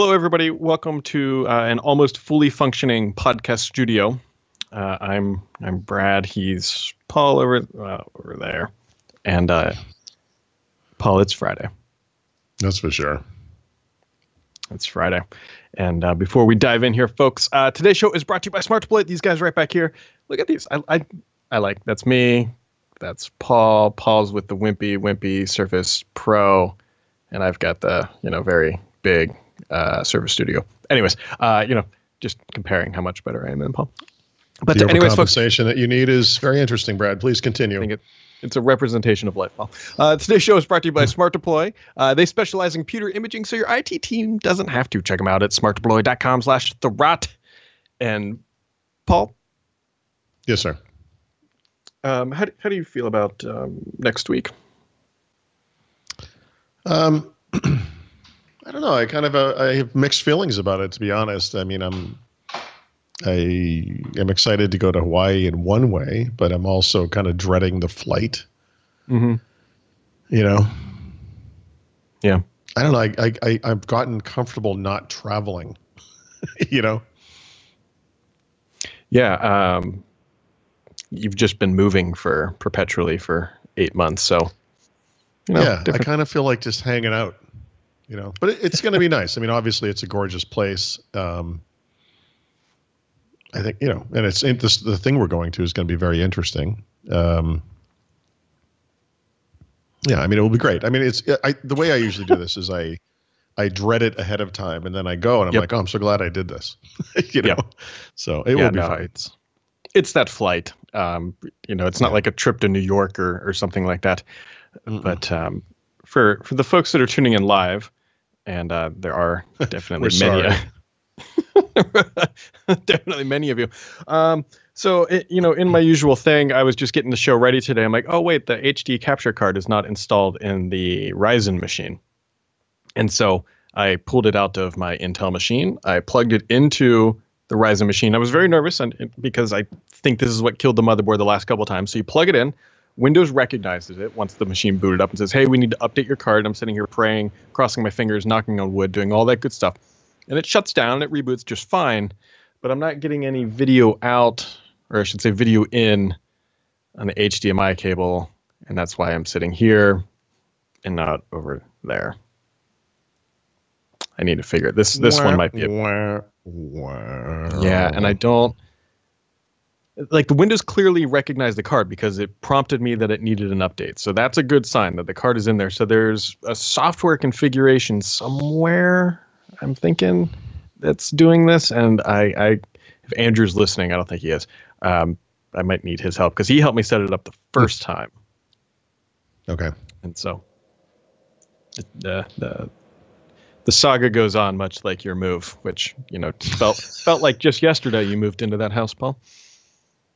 Hello, everybody. Welcome to an almost fully functioning podcast studio. I'm Brad. He's Paul over there, and Paul. It's Friday. That's for sure. It's Friday, and before we dive in here, folks, today's show is brought to you by Smart Deploy. These guys right back here. Look at these. I like. That's me. That's Paul. Paul's with the wimpy Surface Pro, and I've got the very big Surface Studio. Anyways, just comparing how much better I am than Paul. But the anyways, compensation that you need is very interesting, Brad. Please continue. I think it's a representation of life, Paul. Today's show is brought to you by Smart Deploy. They specialize in computer imaging, so your IT team doesn't have to. Check them out at smartdeploy.com/therot. And Paul? Yes, sir. How do you feel about next week? I don't know. I have mixed feelings about it, to be honest. I mean, I am excited to go to Hawaii in one way, but I'm also kind of dreading the flight. Mm-hmm. Yeah. I don't know. I've gotten comfortable not traveling. Yeah. You've just been moving perpetually for 8 months, so yeah. I kind of feel like just hanging out. But it's going to be nice. I mean, obviously, it's a gorgeous place. I think, and the thing we're going to is going to be very interesting. Yeah, I mean, it will be great. I mean, the way I usually do this is I dread it ahead of time, and then I go, and I'm like, oh, I'm so glad I did this. So it will be fun. It's that flight. It's not like a trip to New York or something like that. Mm-mm. But for the folks that are tuning in live, and there are definitely many, definitely many of you. So in my usual thing, I was just getting the show ready today. I'm like, oh wait, the HD capture card is not installed in the Ryzen machine, and so I pulled it out of my Intel machine. I plugged it into the Ryzen machine. I was very nervous, because I think this is what killed the motherboard the last couple of times. So you plug it in. Windows recognizes it once the machine booted up and says, hey, we need to update your card. I'm sitting here praying, crossing my fingers, knocking on wood, doing all that good stuff. And it shuts down. It reboots just fine. But I'm not getting any video out, or I should say video in, on the HDMI cable. And that's why I'm sitting here and not over there. I need to figure it. This one might be yeah, and I don't like the Windows clearly recognized the card because it prompted me that it needed an update. So that's a good sign that the card is in there. So there's a software configuration somewhere, I'm thinking, that's doing this. And if Andrew's listening, I don't think he is. I might need his help because he helped me set it up the first time. Okay. And so the saga goes on, much like your move, which felt like just yesterday you moved into that house, Paul.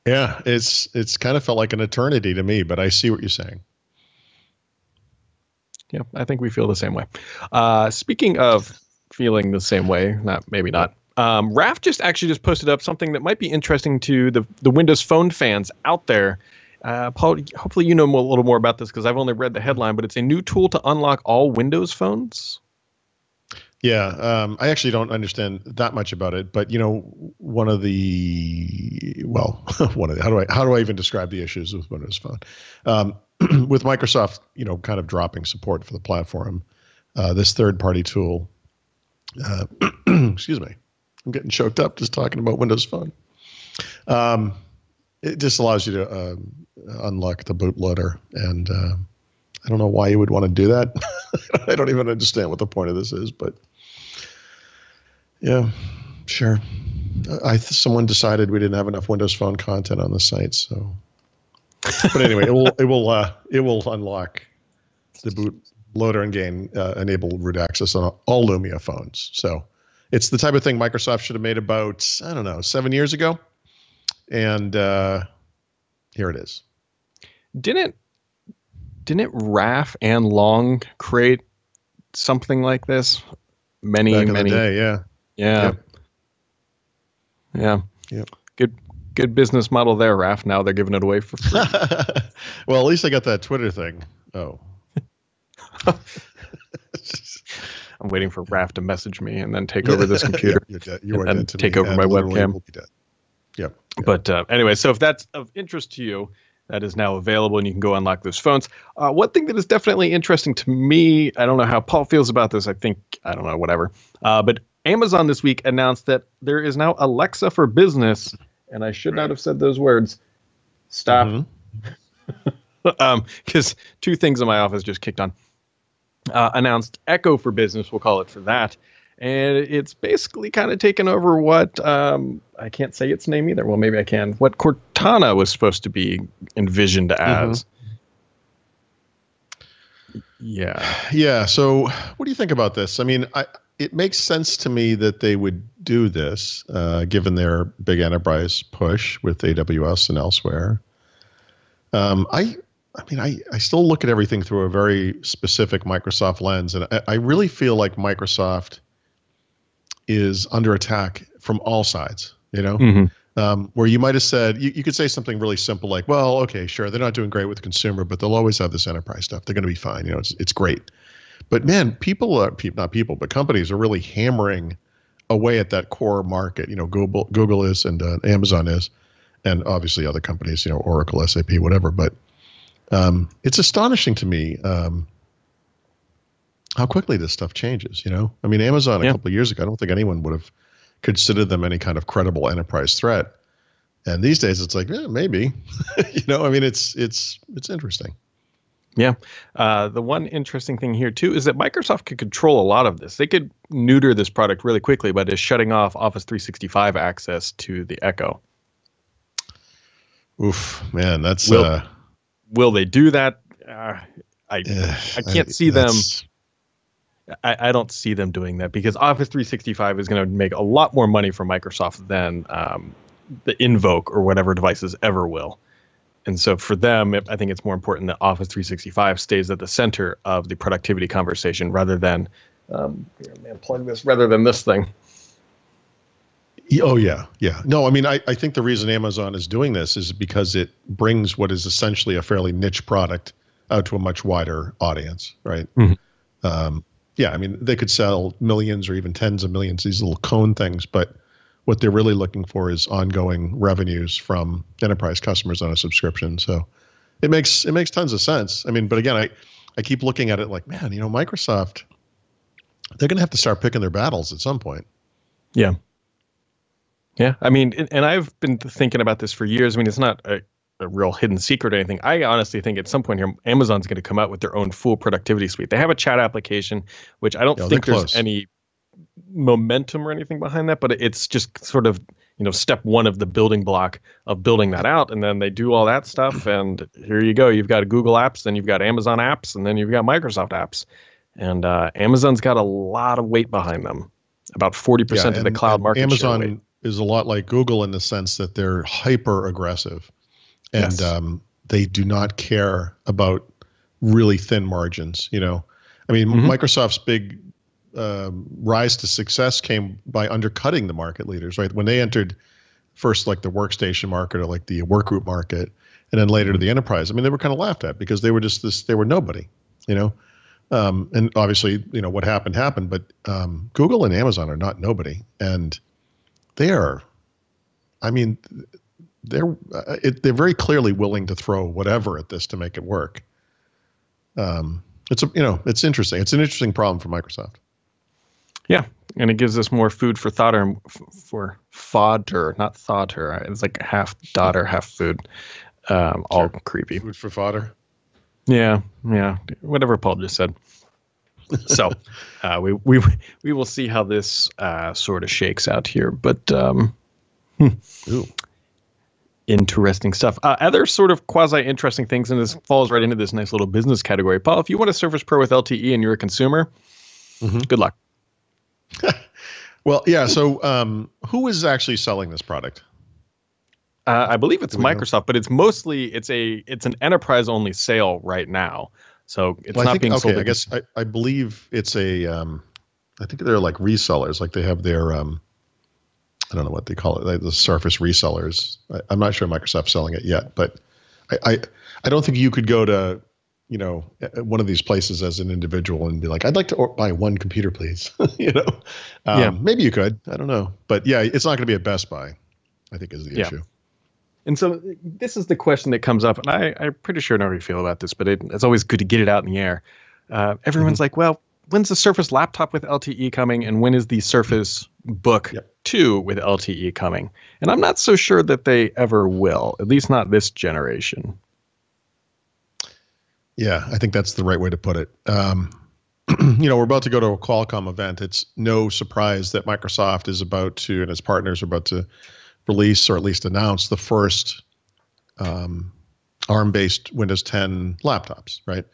Yeah, it's kind of felt like an eternity to me, but I see what you're saying. Yeah, I think we feel the same way. Speaking of feeling the same way, maybe not. Raf just posted up something that might be interesting to the Windows Phone fans out there. Paul, hopefully you know a little more about this because I've only read the headline, but it's a new tool to unlock all Windows phones. Yeah, I actually don't understand that much about it, but how do I even describe the issues with Windows Phone? With Microsoft, kind of dropping support for the platform, this third-party tool, excuse me, I'm getting choked up just talking about Windows Phone. It just allows you to unlock the bootloader, and I don't know why you would want to do that. I don't even understand what the point of this is, but yeah, sure. Someone decided we didn't have enough Windows Phone content on the site, so. But anyway, it will unlock the bootloader and gain enable root access on all Lumia phones. So it's the type of thing Microsoft should have made about 7 years ago, and here it is. Didn't Raf and Long create something like this? Back in the day, yeah. Yeah. Yep. Yeah. Good business model there, Raf. Now they're giving it away for free. Well, at least I got that Twitter thing. Oh. I'm waiting for Raph to message me and then take over this computer. You're dead. You are and dead to take me, over and my literally webcam. will be dead. Yep. But anyway, so if that's of interest to you, that is now available and you can go unlock those phones. One thing that is definitely interesting to me, I don't know how Paul feels about this. I don't know, whatever. But Amazon this week announced that there is now Alexa for Business. And I should not have said those words. Stop. Because two things in my office just kicked on. Announced Echo for Business, we'll call it for that. And it's basically kind of taken over what, I can't say its name either. Well, maybe I can. What Cortana was supposed to be envisioned as. Yeah. Yeah. So what do you think about this? I mean, it makes sense to me that they would do this, given their big enterprise push with AWS and elsewhere. I still look at everything through a very specific Microsoft lens. And I really feel like Microsoft is under attack from all sides, where you might have said, you could say something really simple like, well, okay, sure, they're not doing great with consumer, but they'll always have this enterprise stuff. They're going to be fine. It's great. But man, but companies are really hammering away at that core market. Google is, and Amazon is, and obviously other companies, Oracle, SAP, whatever. But it's astonishing to me how quickly this stuff changes. I mean, Amazon a couple of years ago, I don't think anyone would have considered them any kind of credible enterprise threat. And these days, it's like, maybe. I mean, it's interesting. Yeah. The one interesting thing here, too, is that Microsoft could control a lot of this. They could neuter this product really quickly by just shutting off Office 365 access to the Echo. Oof, man, that's... Will they do that? I can't see them. I don't see them doing that because Office 365 is going to make a lot more money for Microsoft than the Invoke or whatever devices ever will. And so for them, I think it's more important that Office 365 stays at the center of the productivity conversation rather than, rather than this thing. Oh, yeah. Yeah. No, I mean, I think the reason Amazon is doing this is because it brings what is essentially a fairly niche product out to a much wider audience, right? Yeah, I mean, they could sell millions or even tens of millions, these little cone things, but what they're really looking for is ongoing revenues from enterprise customers on a subscription. So it makes tons of sense. I mean, but again, I keep looking at it like, man, Microsoft, they're going to have to start picking their battles at some point. Yeah. Yeah. I mean, and I've been thinking about this for years. I mean, it's not a real hidden secret or anything. I honestly think at some point here, Amazon's going to come out with their own full productivity suite. They have a chat application, which I don't think there's any momentum or anything behind that, but it's just sort of, step one of the building block of building that out. And then they do all that stuff. And here you go. You've got Google apps, then you've got Amazon apps, and then you've got Microsoft apps. And Amazon's got a lot of weight behind them, about 40% of the cloud market Amazon share weight. Is a lot like Google in the sense that they're hyper aggressive. And they do not care about really thin margins. I mean, Microsoft's big rise to success came by undercutting the market leaders, right? When they entered first, like the workstation market or like the workgroup market, and then later to the enterprise. I mean, they were kind of laughed at because they were just they were nobody, and obviously, what happened. But Google and Amazon are not nobody, and they are. I mean, they're very clearly willing to throw whatever at this to make it work. It's interesting. It's an interesting problem for Microsoft. Yeah, and it gives us more food for thought, or for fodder, not thoughter. It's like half daughter, half food. All creepy. Food for fodder. Yeah, whatever Paul just said. So we will see how this sort of shakes out here, but interesting stuff. Other sort of quasi-interesting things, and this falls right into this nice little business category. Paul, if you want a Surface Pro with LTE and you're a consumer, good luck. Well, yeah. So who is actually selling this product? I believe it's Microsoft, but it's mostly it's an enterprise only sale right now. So it's not being sold. I guess I believe it's I think they're like resellers. Like they have their I don't know what they call it, like the Surface resellers. I'm not sure Microsoft's selling it yet, but I don't think you could go to one of these places as an individual and be like, I'd like to buy one computer, please. Yeah. Maybe you could. I don't know. But yeah, it's not going to be a Best Buy, I think, is the issue. And so this is the question that comes up, and I'm pretty sure I know how you feel about this, but it's always good to get it out in the air. Everyone's like, well, when's the Surface Laptop with LTE coming, and when is the Surface Book 2 with LTE coming? And I'm not so sure that they ever will, at least not this generation. Yeah, I think that's the right way to put it. We're about to go to a Qualcomm event. It's no surprise that Microsoft is about to, and its partners are about to release, or at least announce, the first ARM-based Windows 10 laptops, right?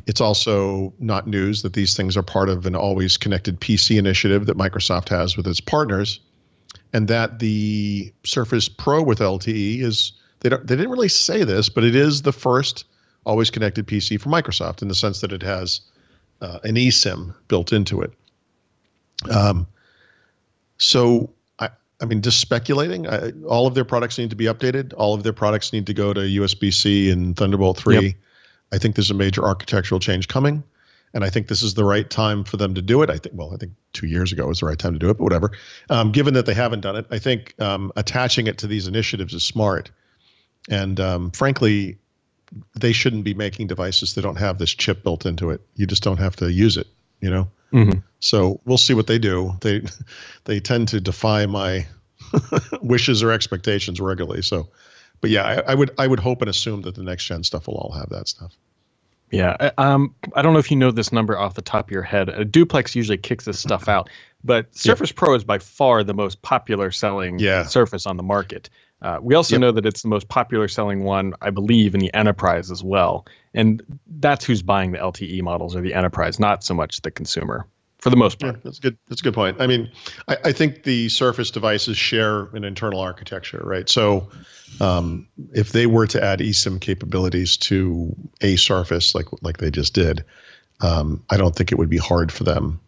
It's also not news that these things are part of an always connected PC initiative that Microsoft has with its partners, and that the Surface Pro with LTE is, they didn't really say this, but it is the first always connected PC for Microsoft in the sense that it has an eSIM built into it. So just speculating, all of their products need to be updated. All of their products need to go to USB-C and Thunderbolt 3. Yep. I think there's a major architectural change coming, and I think this is the right time for them to do it. I think 2 years ago was the right time to do it, but whatever. Given that they haven't done it, I think attaching it to these initiatives is smart. And frankly, they shouldn't be making devices that don't have this chip built into it. You just don't have to use it, So we'll see what they do. They tend to defy my wishes or expectations regularly. So, but yeah, I would hope and assume that the next gen stuff will all have that stuff. Yeah. I don't know if you know this number off the top of your head. A Duplex usually kicks this stuff out, but Surface Pro is by far the most popular selling Surface on the market. We also know that it's the most popular selling one, I believe, in the enterprise as well. And that's who's buying the LTE models, or the enterprise, not so much the consumer, for the most part. Yeah, that's good. That's a good point. I mean, I think the Surface devices share an internal architecture, right? So if they were to add eSIM capabilities to a Surface like they just did, I don't think it would be hard for them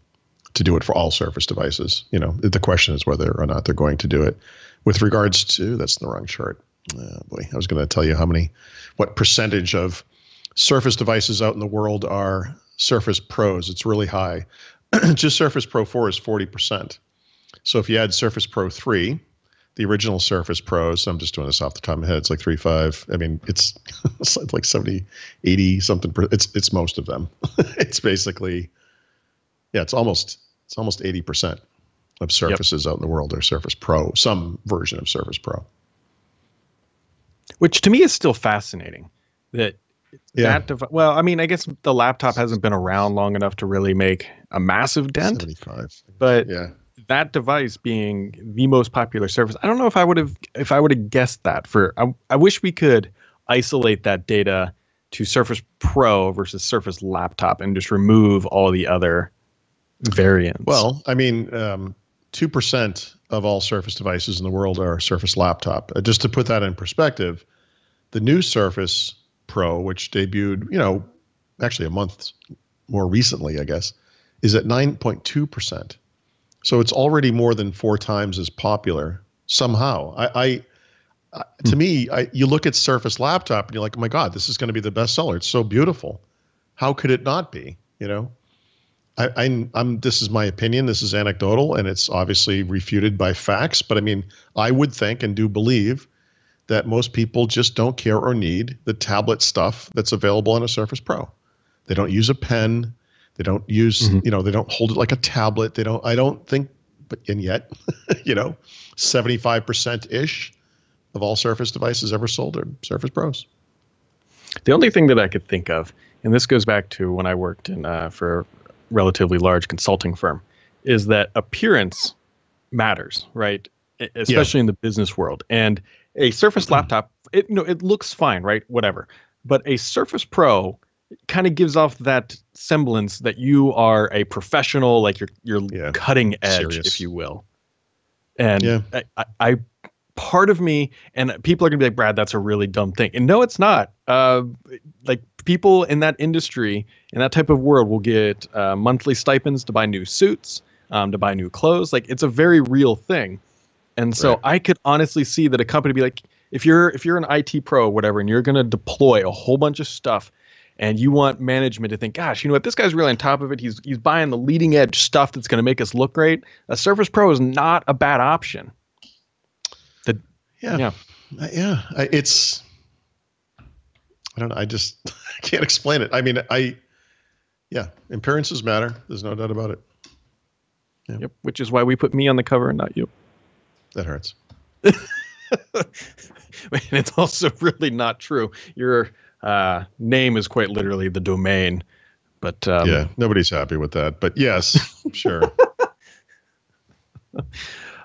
to do it for all Surface devices. The question is whether or not they're going to do it. With regards to, that's the wrong chart. I was going to tell you what percentage of Surface devices out in the world are Surface Pros. It's really high. Just Surface Pro 4 is 40%. So if you add Surface Pro 3, the original Surface Pros, I'm just doing this off the top of my head, it's like 3.5. I mean, it's like 70, 80 something. It's most of them. It's basically, it's almost 80%. Of Surfaces out in the world are Surface Pro, some version of Surface Pro. Which to me is still fascinating. I guess the laptop hasn't been around long enough to really make a massive dent. 75. But that device being the most popular Surface, I don't know if I would have guessed that. I wish we could isolate that data to Surface Pro versus Surface Laptop and just remove all the other variants. Well, I mean, 2% of all Surface devices in the world are Surface Laptop. Just to put that in perspective, the new Surface Pro, which debuted, actually a month more recently, I guess, is at 9.2%. So it's already more than 4 times as popular somehow. To me, you look at Surface Laptop and you're like, oh my God, this is going to be the bestseller. It's so beautiful. How could it not be? This is my opinion. This is anecdotal, and it's obviously refuted by facts. But I mean, I would think and do believe that most people just don't care or need the tablet stuff that's available on a Surface Pro. They don't use a pen. They don't use, they don't hold it like a tablet. And yet, 75%-ish of all Surface devices ever sold are Surface Pros. The only thing that I could think of, and this goes back to when I worked for relatively large consulting firm, is that appearance matters, right? Especially in the business world. And a Surface laptop, it looks fine, right? Whatever. But a Surface Pro kind of gives off that semblance that you are a professional, like you're cutting edge, serious, if you will. And I part of me, and people are gonna be like, Brad, that's a really dumb thing. And no, it's not. Like people in that industry, in that type of world, will get monthly stipends to buy new suits, to buy new clothes. Like it's a very real thing. And so I could honestly see that a company be like, if you're an IT pro or whatever, and you're going to deploy a whole bunch of stuff, and you want management to think, gosh, you know what, this guy's really on top of it. He's buying the leading edge stuff that's going to make us look great. A Surface Pro is not a bad option. Yeah. It's, I don't know. I just I can't explain it. I mean, appearances matter. There's no doubt about it. Yeah. Yep. Which is why we put me on the cover and not you. That hurts. And it's also really not true. Your name is quite literally the domain, but yeah, nobody's happy with that. But yes, sure.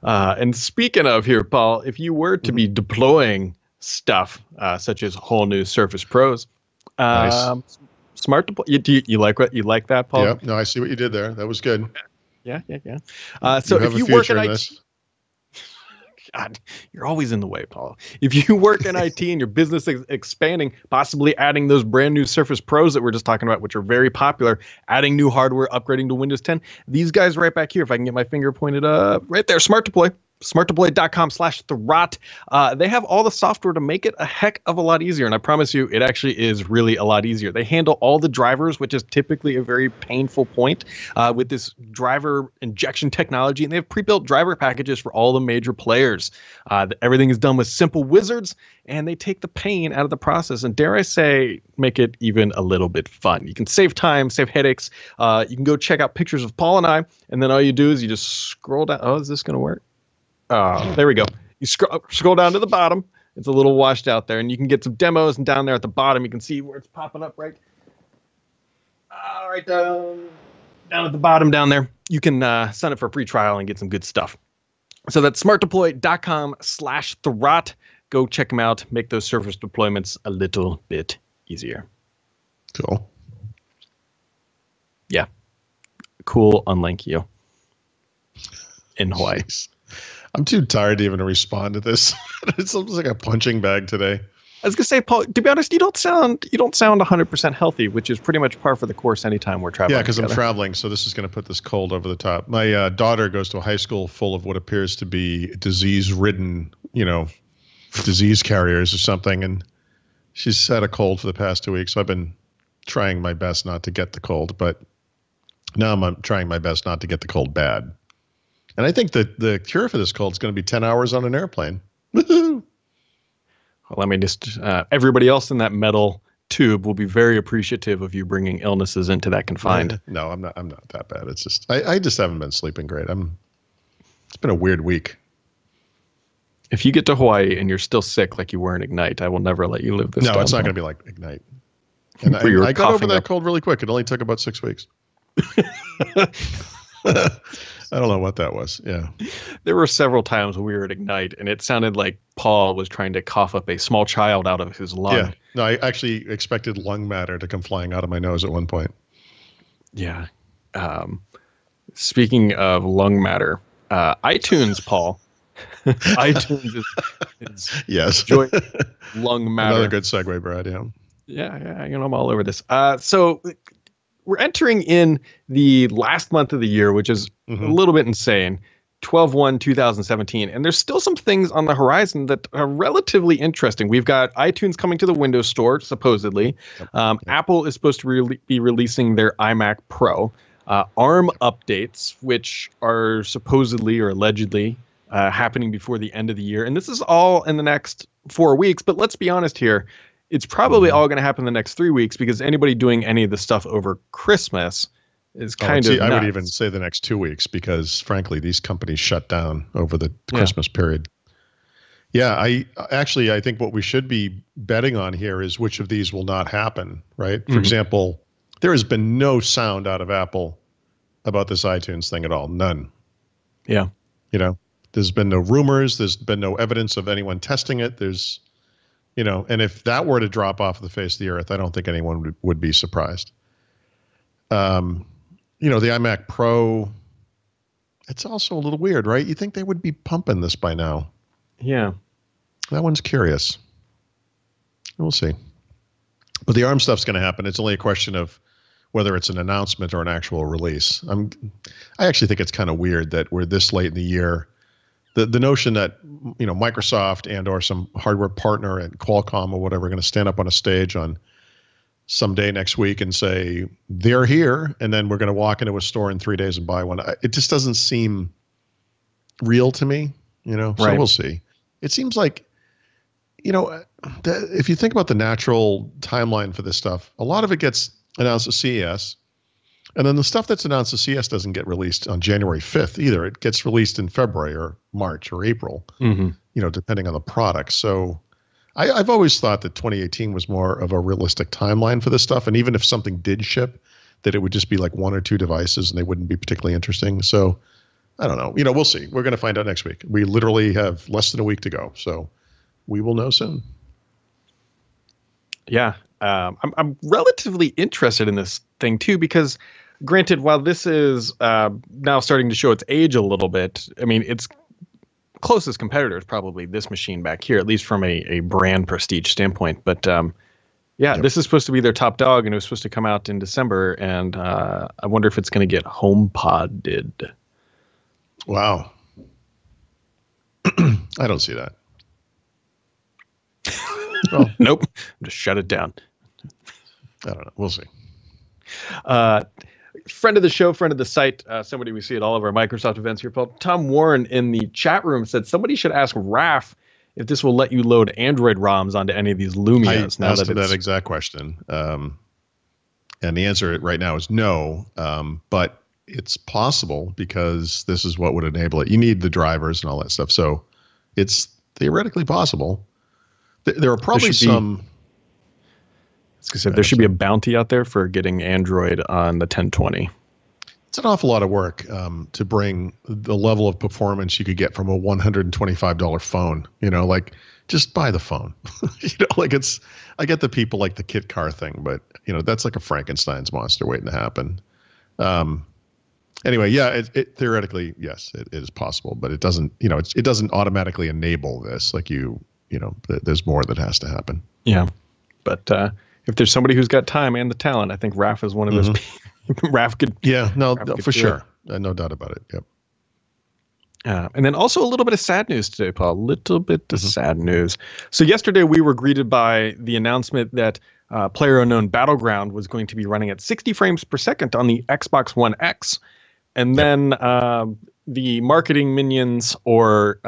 And speaking of here, Paul, if you were to be deploying stuff such as whole new Surface Pros, nice. Smart deploy. You like that, Paul? Yeah. No, I see what you did there. That was good. Yeah. So if you work in IT, God, you're always in the way, Paul. If you work in IT and your business is expanding, possibly adding those brand new Surface Pros that we're just talking about, which are very popular, adding new hardware, upgrading to Windows 10, these guys right back here, if I can get my finger pointed up, right there, Smart Deploy. smartdeploy.com/Thurrott. They have all the software to make it a heck of a lot easier. And I promise you, it actually is really a lot easier. They handle all the drivers, which is typically a very painful point with this driver injection technology. And they have pre-built driver packages for all the major players. Everything is done with simple wizards, and they take the pain out of the process. And dare I say, make it even a little bit fun. You can save time, save headaches. You can go check out pictures of Paul and I. And then all you do is you just scroll down. Oh, is this going to work? There we go. You scroll down to the bottom. It's a little washed out there, and you can get some demos. And down there at the bottom, you can see where it's popping up right down at the bottom down there. You can sign up for a free trial and get some good stuff. So that's smartdeploy.com/Thurrott. Go check them out. Make those Surface deployments a little bit easier. Cool. Yeah. Cool. Unlink you in Hawaii. Jeez. I'm too tired to even respond to this. It's almost like a punching bag today. I was gonna say, Paul, to be honest, you don't sound 100% healthy, which is pretty much par for the course anytime we're traveling. Yeah, because I'm traveling, so this is going to put this cold over the top. My daughter goes to a high school full of what appears to be disease-ridden, disease carriers or something, and she's had a cold for the past 2 weeks. So I've been trying my best not to get the cold, but now I'm trying my best not to get the cold bad. And I think that the cure for this cold is going to be 10 hours on an airplane. Woohoo! Well, let me just, everybody else in that metal tube will be very appreciative of you bringing illnesses into that confined. No, I'm not that bad. It's just, I just haven't been sleeping great. It's been a weird week. If you get to Hawaii and you're still sick like you were in Ignite, I will never let you live this down. No, it's not going to be like Ignite. And I got over that cold really quick. It only took about 6 weeks. I don't know what that was. Yeah. There were several times when we were at Ignite, and it sounded like Paul was trying to cough up a small child out of his lung. Yeah. No, I actually expected lung matter to come flying out of my nose at one point. Yeah. Speaking of lung matter, iTunes, Paul. iTunes is yes. Lung matter. Another good segue, Brad. Yeah. Yeah. I'm all over this. So we're entering in the last month of the year, which is a little bit insane, 12/1/2017. And there's still some things on the horizon that are relatively interesting. We've got iTunes coming to the Windows Store, supposedly. Apple is supposed to be releasing their iMac Pro. ARM updates, which are supposedly or allegedly happening before the end of the year. And this is all in the next 4 weeks. But let's be honest here. It's probably all going to happen in the next 3 weeks because anybody doing any of this stuff over Christmas is kind of nuts. I would even say the next 2 weeks because, frankly, these companies shut down over the Christmas period. Yeah, I think what we should be betting on here is which of these will not happen, right? For example, there has been no sound out of Apple about this iTunes thing at all. None. Yeah. There's been no rumors. There's been no evidence of anyone testing it. And if that were to drop off the face of the earth, I don't think anyone would be surprised. The iMac Pro, it's also a little weird, right? You think they would be pumping this by now. Yeah. That one's curious. We'll see. But the ARM stuff's going to happen. It's only a question of whether it's an announcement or an actual release. I actually think it's kind of weird that we're this late in the year. The notion that Microsoft and or some hardware partner and Qualcomm or whatever are going to stand up on a stage on someday next week and say they're here, and then we're going to walk into a store in 3 days and buy one. It just doesn't seem real to me, So Right. we'll see. It seems like, if you think about the natural timeline for this stuff, a lot of it gets announced at CES, and then the stuff that's announced at CES doesn't get released on January 5th either. It gets released in February or March or April, depending on the product. So I've always thought that 2018 was more of a realistic timeline for this stuff. And even if something did ship, that it would just be like one or two devices and they wouldn't be particularly interesting. So I don't know. We'll see. We're going to find out next week. We literally have less than a week to go. So we will know soon. Yeah. I'm relatively interested in this thing too, because granted, while this is now starting to show its age a little bit, I mean, its closest competitor is probably this machine back here, at least from a brand prestige standpoint. But This is supposed to be their top dog, and it was supposed to come out in December. And I wonder if it's going to get HomePodded. Wow. I don't see that. Well, nope. Just shut it down. I don't know. We'll see. Friend of the show, friend of the site, somebody we see at all of our Microsoft events here, Paul. Tom Warren in the chat room said somebody should ask Raf if this will let you load Android ROMs onto any of these Lumias. I asked him that exact question. And the answer right now is no. But it's possible because this is what would enable it. You need the drivers and all that stuff. So it's theoretically possible. There are probably some... There should be a bounty out there for getting Android on the 1020. It's an awful lot of work to bring the level of performance you could get from a $125 phone. Just buy the phone. I get the people like the kit car thing, but that's like a Frankenstein's monster waiting to happen. Anyway, yeah, it theoretically, yes, it is possible, but it doesn't. It doesn't automatically enable this. There's more that has to happen. Yeah, but. If there's somebody who's got time and the talent, I think Raf is one of those people. Raf could. Yeah, for sure. No doubt about it. Yep. And then also a little bit of sad news today, Paul. A little bit of sad news. So yesterday we were greeted by the announcement that PlayerUnknown Battleground was going to be running at 60 frames per second on the Xbox One X. And then the marketing minions or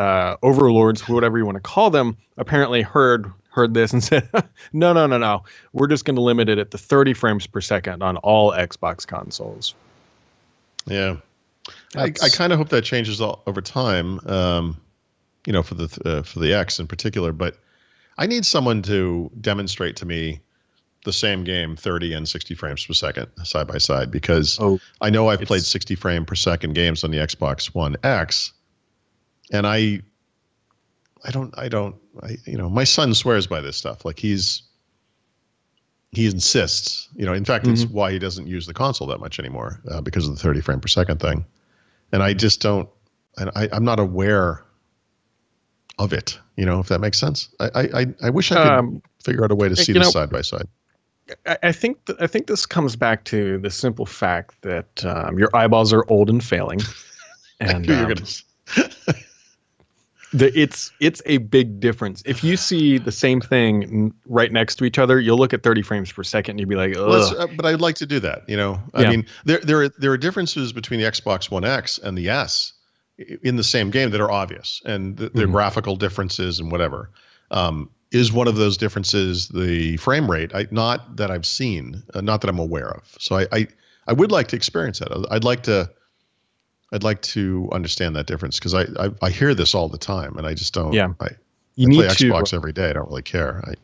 overlords, whatever you want to call them, apparently heard this and said, no, we're just going to limit it at the 30 frames per second on all Xbox consoles. Yeah, I kind of hope that changes over time, for the X in particular. But I need someone to demonstrate to me the same game 30 and 60 frames per second side by side, because I know I've played 60 frame per second games on the Xbox One X, and my son swears by this stuff. Like he insists, in fact, it's why he doesn't use the console that much anymore, because of the 30 frame per second thing. And I just don't, and I'm not aware of it, if that makes sense. I wish I could figure out a way to see this side by side. I think this comes back to the simple fact that your eyeballs are old and failing. And it's a big difference. If you see the same thing right next to each other, you'll look at 30 frames per second and you'll be like, ugh. But I'd like to do that. I mean, there are differences between the Xbox One X and the S in the same game that are obvious, and the graphical differences and whatever. Is one of those differences the frame rate? Not that I've seen, not that I'm aware of. So I would like to experience that. I'd like to understand that difference, because I hear this all the time and I just don't. Yeah, I play Xbox every day. I don't really care.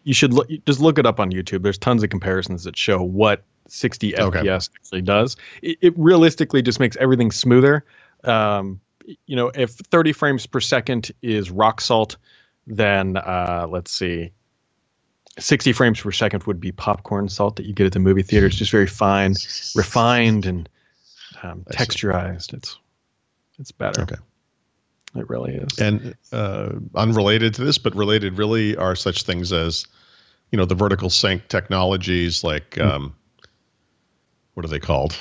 You should just look it up on YouTube. There's tons of comparisons that show what 60 FPS actually does. It realistically just makes everything smoother. If 30 frames per second is rock salt, then let's see, 60 frames per second would be popcorn salt that you get at the movie theater. It's just very fine, refined, and texturized. It's better. Okay. It really is. And unrelated to this, but related really, are such things as, the vertical sync technologies like, what are they called?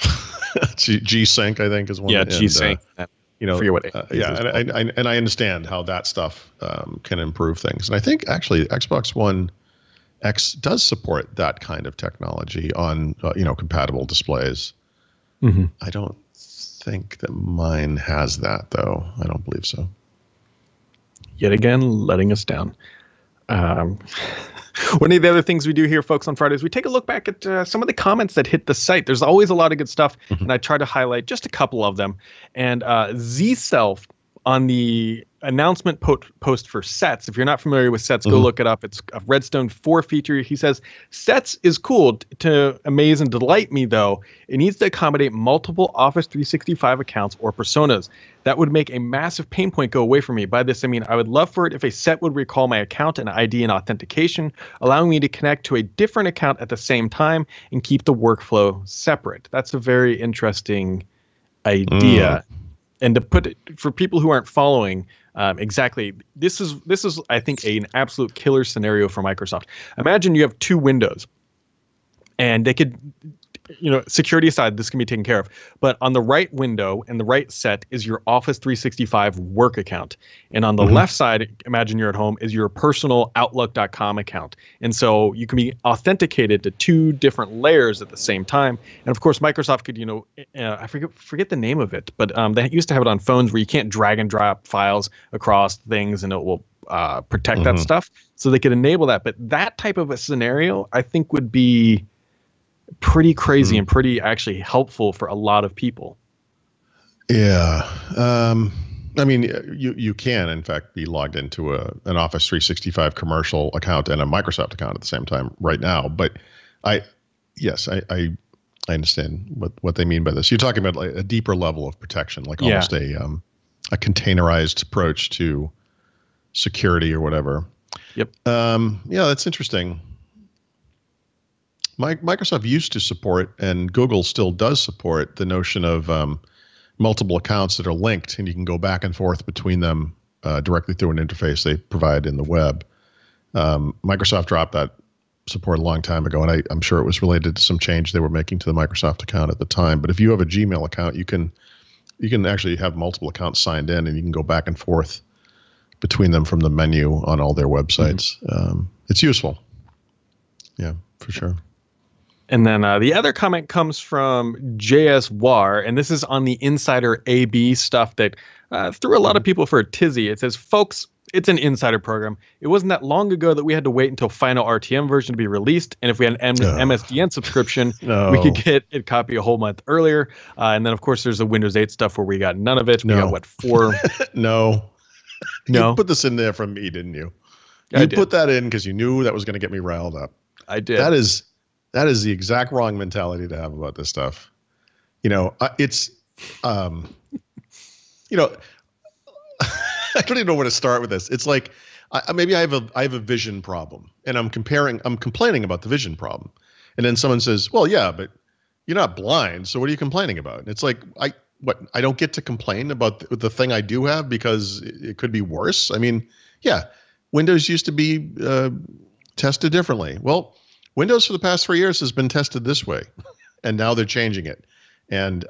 G-Sync, I think, is one. Yeah, G-Sync. Forget what and I understand how that stuff can improve things. And I think actually Xbox One X does support that kind of technology on compatible displays. Mm-hmm. I don't think that mine has that, though. I don't believe so. Yet again, letting us down. One of the other things we do here, folks, on Fridays, we take a look back at some of the comments that hit the site. There's always a lot of good stuff, and I try to highlight just a couple of them. And Z-Self on the announcement post for Sets, if you're not familiar with Sets, go look it up. It's a Redstone 4 feature. He says, Sets is cool to amaze and delight me, though. It needs to accommodate multiple Office 365 accounts or personas. That would make a massive pain point go away from me. By this, I mean, I would love for it if a set would recall my account and ID and authentication, allowing me to connect to a different account at the same time and keep the workflow separate. That's a very interesting idea. And to put it for people who aren't following, exactly, this is I think an absolute killer scenario for Microsoft. Imagine you have two windows, and they could, security aside, this can be taken care of. But on the right window and the right set is your Office 365 work account, and on the left side, imagine you're at home, is your personal Outlook.com account. And so you can be authenticated to two different layers at the same time. And of course, Microsoft could, I forget the name of it, but they used to have it on phones where you can't drag and drop files across things, and it will protect that stuff. So they could enable that. But that type of a scenario, I think, would be pretty crazy and pretty actually helpful for a lot of people. Yeah. I mean, you can, in fact, be logged into an Office 365 commercial account and a Microsoft account at the same time right now. But I understand what they mean by this. You're talking about like a deeper level of protection, like almost a containerized approach to security or whatever. Yep. Yeah, that's interesting. Microsoft used to support, and Google still does support, the notion of multiple accounts that are linked, and you can go back and forth between them directly through an interface they provide in the web. Microsoft dropped that support a long time ago, and I'm sure it was related to some change they were making to the Microsoft account at the time. But if you have a Gmail account, you can actually have multiple accounts signed in, and you can go back and forth between them from the menu on all their websites. It's useful. Yeah, for sure. And then the other comment comes from JS War, and this is on the insider AB stuff that threw a lot of people for a tizzy. It says, folks, it's an insider program. It wasn't that long ago that we had to wait until final RTM version to be released. And if we had an MSDN subscription, we could get a copy a whole month earlier. And then, of course, there's the Windows 8 stuff where we got none of it. We got, 4? No. No. You put this in there from me, didn't you? You put that in because you knew that was going to get me riled up. I did. That is the exact wrong mentality to have about this stuff. It's, I don't even know where to start with this. It's like, maybe I have a vision problem, and I'm complaining about the vision problem. And then someone says, well, yeah, but you're not blind. So what are you complaining about? And it's like, I don't get to complain about the thing I do have because it could be worse. I mean, yeah, Windows used to be tested differently. Well, Windows for the past 3 years has been tested this way, and now they're changing it. And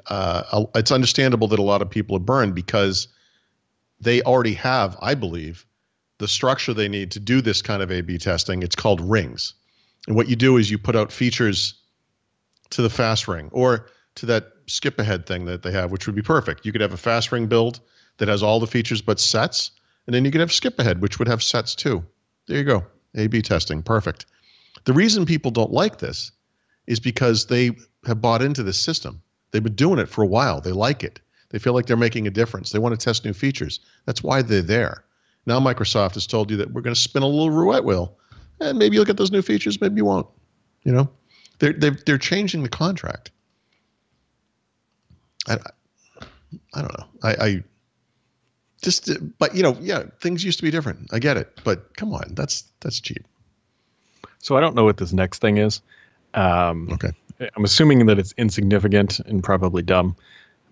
it's understandable that a lot of people are burned because they already have, I believe, the structure they need to do this kind of A/B testing. It's called rings. And what you do is you put out features to the fast ring or to that skip ahead thing that they have, which would be perfect. You could have a fast ring build that has all the features but sets, and then you could have skip ahead, which would have sets too. There you go. A/B testing. Perfect. The reason people don't like this is because they have bought into this system. They've been doing it for a while. They like it. They feel like they're making a difference. They want to test new features. That's why they're there. Now Microsoft has told you that we're going to spin a little roulette wheel, and maybe you'll get those new features, maybe you won't. They're changing the contract. I don't know. But things used to be different. I get it, but come on, that's cheap. So I don't know what this next thing is. Okay. I'm assuming that it's insignificant and probably dumb.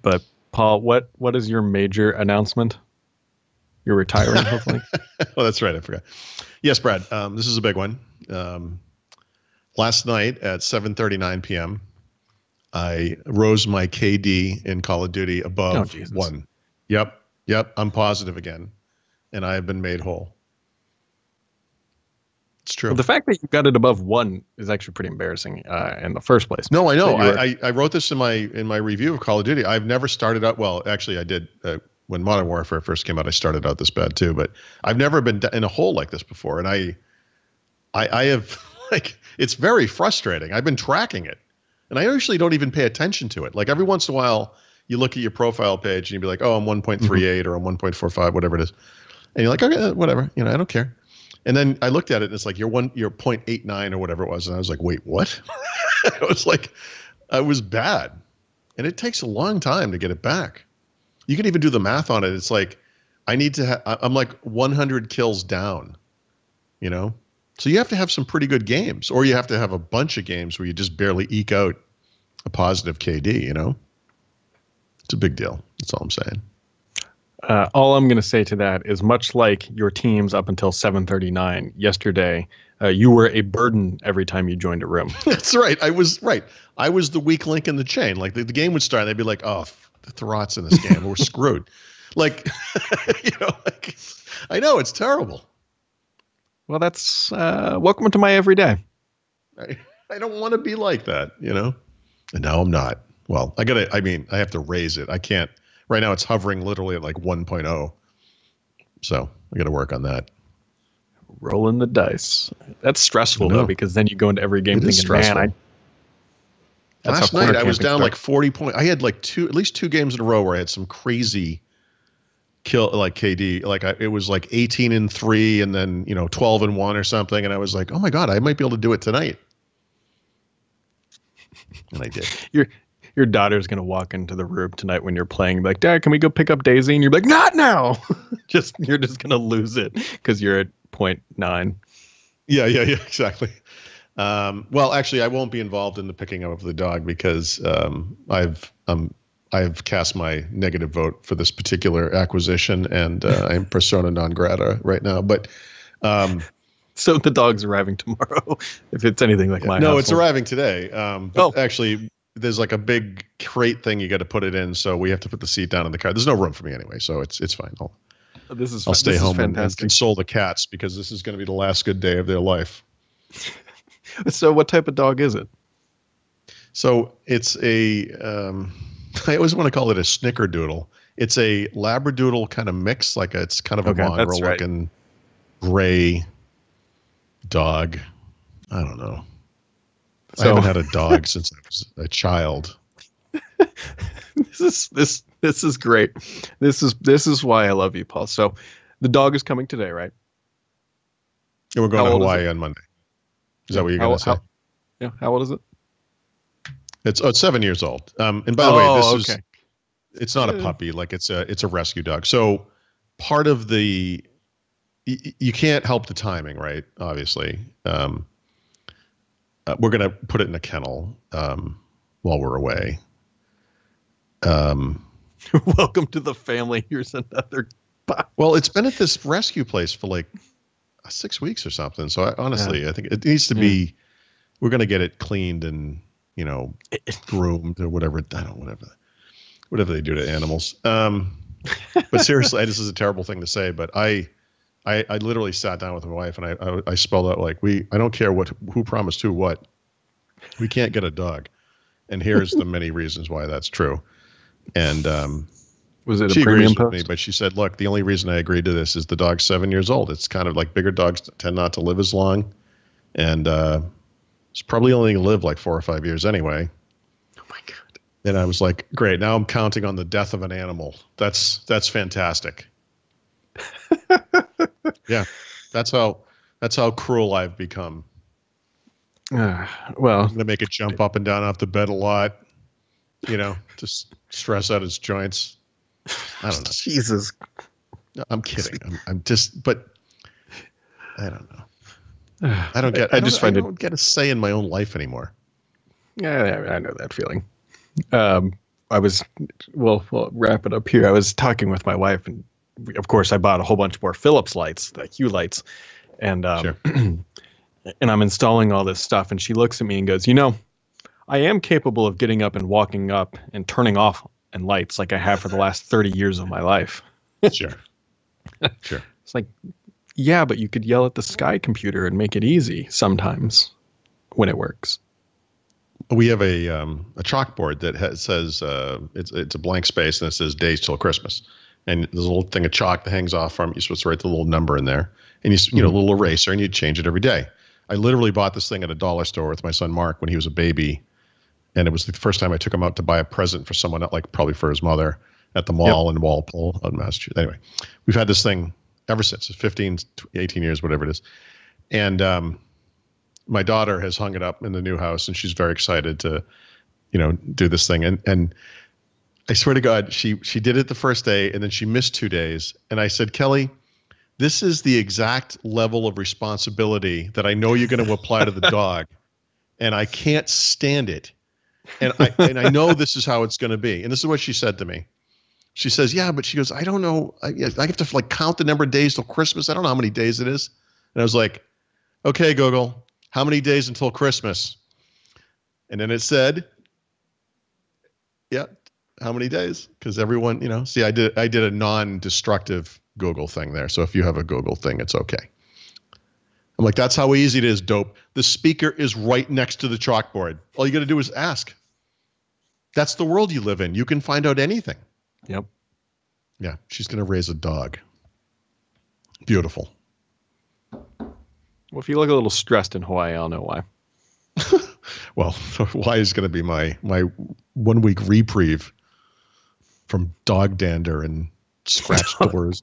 But Paul, what is your major announcement? You're retiring, hopefully. Oh, that's right. I forgot. Yes, Brad. This is a big one. Last night at 7:39 p.m., I rose my KD in Call of Duty above 1. Yep. I'm positive again, and I have been made whole. It's true. But the fact that you got it above 1 is actually pretty embarrassing in the first place. No, I know. I wrote this in my review of Call of Duty. I've never started out. Well, actually, I did when Modern Warfare first came out. I started out this bad too, but I've never been in a hole like this before. And I have like it's very frustrating. I've been tracking it, and I usually don't even pay attention to it. Like every once in a while, you look at your profile page and you'd be like, "Oh, I'm 1.38 or I'm 1.45, whatever it is," and you're like, "Okay, whatever. I don't care." And then I looked at it and it's like you're 0.89 or whatever it was. And I was like, wait, what? I was like, I was bad. And it takes a long time to get it back. You can even do the math on it. It's like, I'm like 100 kills down, So you have to have some pretty good games, or you have to have a bunch of games where you just barely eke out a positive KD, It's a big deal. That's all I'm saying. All I'm going to say to that is much like your teams up until 7:39 yesterday, you were a burden every time you joined a room. That's right. I was right. I was the weak link in the chain. Like the game would start and they'd be like, oh, the Throts in this game. We're screwed. Like, I know it's terrible. Well, that's welcome to my everyday. I don't want to be like that, And now I'm not. Well, I have to raise it. I can't. Right now, it's hovering literally at like 1.0. So I got to work on that. Rolling the dice. That's stressful, though, because then you go into every game thinking, man, last night I was down like 40 points. I had like at least two games in a row where I had some crazy kill, like KD. Like it was like 18-3 and then, 12-1 or something. And I was like, oh my God, I might be able to do it tonight. And I did. Your daughter's going to walk into the room tonight when you're playing, like, Dad, can we go pick up Daisy? And you're like, not now. You're just going to lose it because you're at 0.9. Yeah, exactly. Well, actually, I won't be involved in the picking up of the dog because I've cast my negative vote for this particular acquisition, and I'm persona non grata right now. But so the dog's arriving tomorrow. If it's anything like my household. It's arriving today. Actually, there's like a big crate thing you got to put it in, so we have to put the seat down in the car. There's no room for me anyway, so it's fine. I'll stay home and console the cats because this is going to be the last good day of their life. So what type of dog is it? So it's I always want to call it a snickerdoodle. It's a labradoodle kind of mix, it's kind of a mongrel looking gray dog. I don't know. I haven't had a dog since I was a child. This is great. This is why I love you, Paul. So the dog is coming today, right? And we're going to Hawaii on Monday. Is that what you're going to say? Yeah. How old is it? It's 7 years old. And by the way, it's not a puppy. Like it's a rescue dog. So part of you can't help the timing, right? Obviously. We're going to put it in a kennel while we're away. Welcome to the family. Here's another. Well, it's been at this rescue place for like 6 weeks or something. So I think it needs to be. We're going to get it cleaned and groomed or whatever. Whatever they do to animals. But seriously, this is a terrible thing to say, but I literally sat down with my wife and I spelled out like I don't care who promised who what. We can't get a dog, and here's the many reasons why that's true. And was it she a premium agrees post? with me, but she said, "Look, the only reason I agreed to this is the dog's 7 years old. It's kind of like bigger dogs tend not to live as long, and it's probably only going to live like 4 or 5 years anyway." Oh my God! And I was like, "Great, now I'm counting on the death of an animal. That's fantastic." Yeah, that's how cruel I've become. Well, I'm gonna make it jump up and down off the bed a lot, to stress out its joints. I don't know. Jesus, I'm kidding. I'm just, but I don't know. I don't get a say in my own life anymore. Yeah, I know that feeling. We'll wrap it up here. I was talking with my wife, and of course, I bought a whole bunch more Philips lights, the Hue lights, and sure. And I'm installing all this stuff, and she looks at me and goes, I am capable of getting up and walking up and turning off and lights like I have for the last 30 years of my life. Sure. It's like, Yeah, but you could yell at the Sky computer and make it easy sometimes when it works. We have a chalkboard that says it's a blank space and it says days till Christmas, and there's a little thing of chalk that hangs off from. You're supposed to write the little number in there, and you know, a little eraser, and you change it every day. I literally bought this thing at a dollar store with my son Mark when he was a baby, and it was the first time I took him out to buy a present for someone, like probably for his mother, at the mall in Walpole, out in Massachusetts. Anyway, we've had this thing ever since. It's 15, 18 years, whatever it is, and my daughter has hung it up in the new house, and she's very excited to, you know, do this thing. And I swear to God, she did it the first day, and then she missed 2 days. And I said, Kelly, this is the exact level of responsibility that I know you're going to apply to the dog, and I can't stand it. And I know this is how it's going to be. And this is what she said to me. She says, yeah, but she goes, I don't know. I have to like count the number of days till Christmas. I don't know how many days it is. And I was like, okay, Google. How many days until Christmas? And then it said, yeah, how many days? Because everyone, you know, see, I did a non-destructive Google thing there. So if you have a Google thing, it's okay. I'm like, that's how easy it is, dope. The speaker is right next to the chalkboard. All you got to do is ask. That's the world you live in. You can find out anything. Yep. Yeah, she's going to raise a dog. Beautiful. Well, if you look a little stressed in Hawaii, I'll know why. Well, Hawaii is going to be my 1 week reprieve from dog dander and scratch doors.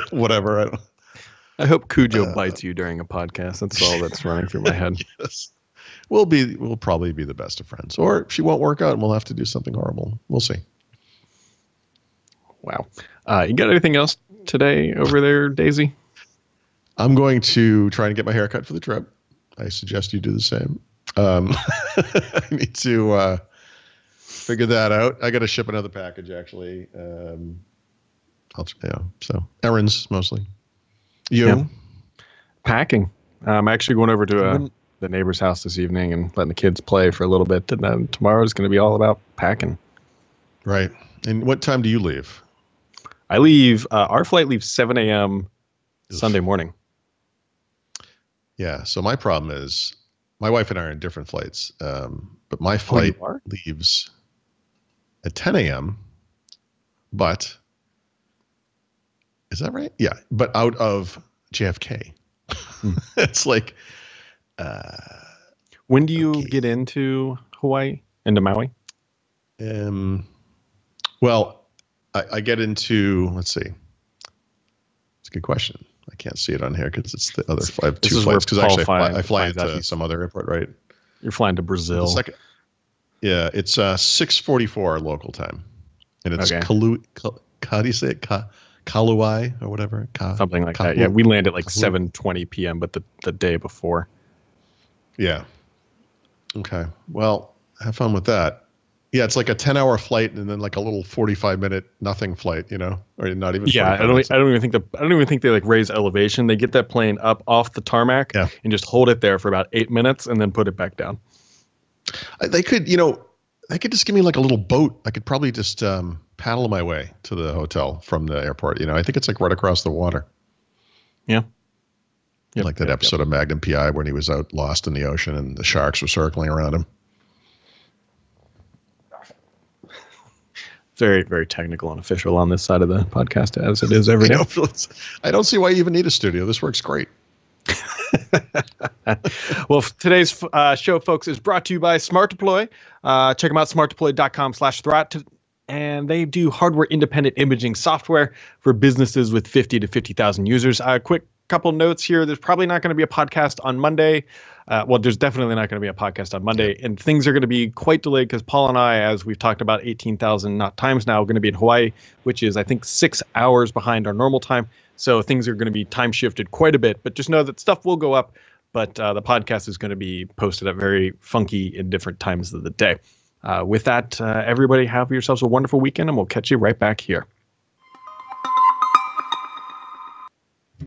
Whatever. I hope Cujo bites you during a podcast. That's all that's running through my head. Yes. We'll probably be the best of friends. Or she won't work out and we'll have to do something horrible. We'll see. Wow. You got anything else today over there, Daisy? I'm going to try and get my hair cut for the trip. I suggest you do the same. I need to figure that out. I got to ship another package, actually. So errands mostly. You? Yeah. Packing. I'm actually going over to the neighbor's house this evening and letting the kids play for a little bit. And then tomorrow is going to be all about packing. Right. And what time do you leave? I leave. Our flight leaves 7 a.m. Sunday morning. Yeah. So my problem is my wife and I are in different flights. But my flight leaves at 10 a.m. But is that right? Yeah. But out of JFK. It's like. When do you get into Hawaii, into Maui? Well, I get into, let's see. It's a good question. I can't see it on here because it's the other I have two flights. Because actually I fly into some other airport, right? You're flying to Brazil. Yeah, it's 6:44 local time. And it's how do you say it? Kaluai or whatever? Something like that. Yeah, we land at like 7:20 p.m., but the day before. Yeah. Okay. Well, have fun with that. Yeah, it's like a 10-hour flight and then like a little 45-minute nothing flight, you know, or not even. Yeah, I don't even think they like raise elevation. They get that plane up off the tarmac and just hold it there for about 8 minutes and then put it back down. They could just give me like a little boat. I could probably just paddle my way to the hotel from the airport. You know, I think it's like right across the water. Yeah. Like that episode of Magnum P.I. when he was out lost in the ocean and the sharks were circling around him. Very, very technical and official on this side of the podcast, as it is every day. I don't see why you even need a studio. This works great. Well, today's show, folks, is brought to you by Smart Deploy. Check them out, smartdeploy.com/threat. And they do hardware independent imaging software for businesses with 50 to 50,000 users. Quick couple notes here. There's probably not going to be a podcast on Monday. Well, there's definitely not going to be a podcast on Monday. And things are going to be quite delayed because Paul and I, as we've talked about 18,000 times now, are going to be in Hawaii, which is, I think, 6 hours behind our normal time. So things are going to be time shifted quite a bit. But just know that stuff will go up. But the podcast is going to be posted at very funky and different times of the day. With that, everybody have yourselves a wonderful weekend, and we'll catch you right back here.